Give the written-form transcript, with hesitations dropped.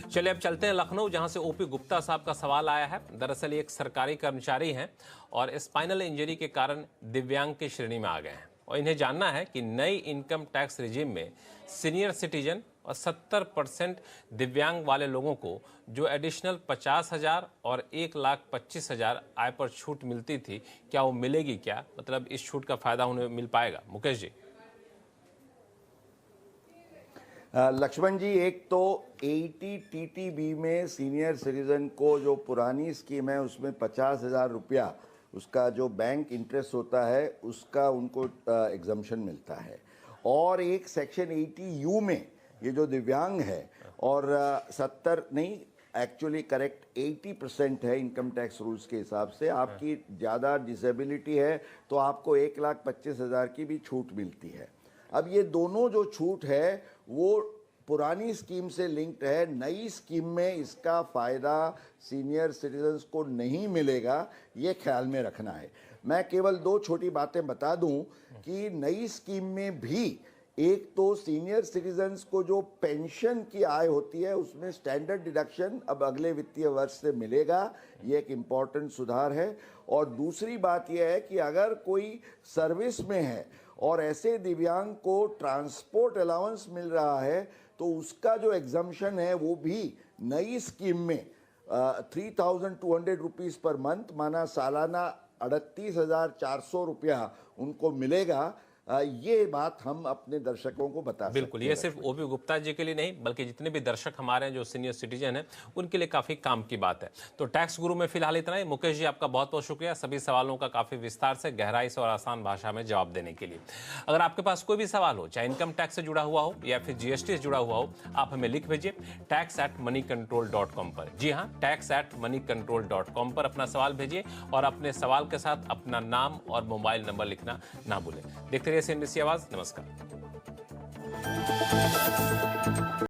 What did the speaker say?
चलिए अब चलते हैं लखनऊ, जहां से ओपी गुप्ता साहब का सवाल आया है। दरअसल ये एक सरकारी कर्मचारी हैं और स्पाइनल इंजरी के कारण दिव्यांग की श्रेणी में आ गए हैं और इन्हें जानना है कि नई इनकम टैक्स रिजीम में सीनियर सिटीजन और 70% दिव्यांग वाले लोगों को जो एडिशनल 50,000 और 1,25,000 आय पर छूट मिलती थी, क्या वो मिलेगी? क्या मतलब इस छूट का फायदा उन्हें मिल पाएगा? मुकेश जी। लक्ष्मण जी, एक तो 80 टीटीबी में सीनियर सिटीजन को जो पुरानी स्कीम है उसमें 50,000 रुपया उसका जो बैंक इंटरेस्ट होता है उसका उनको एग्जम्पशन मिलता है। और एक सेक्शन 80U में ये जो दिव्यांग है और 70 नहीं, एक्चुअली करेक्ट 80% है इनकम टैक्स रूल्स के हिसाब से। आपकी ज़्यादा डिसेबिलिटी है तो आपको 1,25,000 की भी छूट मिलती है। अब ये दोनों जो छूट है वो पुरानी स्कीम से लिंक्ड है। नई स्कीम में इसका फ़ायदा सीनियर सिटीजन्स को नहीं मिलेगा, ये ख्याल में रखना है। मैं केवल दो छोटी बातें बता दूं कि नई स्कीम में भी एक तो सीनियर सिटीजन्स को जो पेंशन की आय होती है उसमें स्टैंडर्ड डिडक्शन अब अगले वित्तीय वर्ष से मिलेगा, ये एक इम्पॉर्टेंट सुधार है। और दूसरी बात यह है कि अगर कोई सर्विस में है और ऐसे दिव्यांग को ट्रांसपोर्ट अलाउंस मिल रहा है तो उसका जो एग्जम्पशन है वो भी नई स्कीम में 3,200 रुपीज़ पर मंथ, माना सालाना 38,400 रुपया उनको मिलेगा। ये बात हम अपने दर्शकों को बता सकते हैं। बिल्कुल, ये सिर्फ ओपी गुप्ता जी के लिए नहीं बल्कि जितने भी दर्शक हमारे हैं जो सीनियर सिटीजन हैं उनके लिए काफ़ी काम की बात है। तो टैक्स गुरु में फिलहाल इतना ही। मुकेश जी, आपका बहुत बहुत शुक्रिया सभी सवालों का काफ़ी विस्तार से, गहराई से और आसान भाषा में जवाब देने के लिए। अगर आपके पास कोई भी सवाल हो, चाहे इनकम टैक्स से जुड़ा हुआ हो या फिर GST से जुड़ा हुआ हो, आप हमें लिख भेजिए tax@moneycontrol.com पर। जी हाँ, tax@moneycontrol.com पर अपना सवाल भेजिए और अपने सवाल के साथ अपना नाम और मोबाइल नंबर लिखना ना भूलें। देखते रहिए CNBC आवाज़। नमस्कार।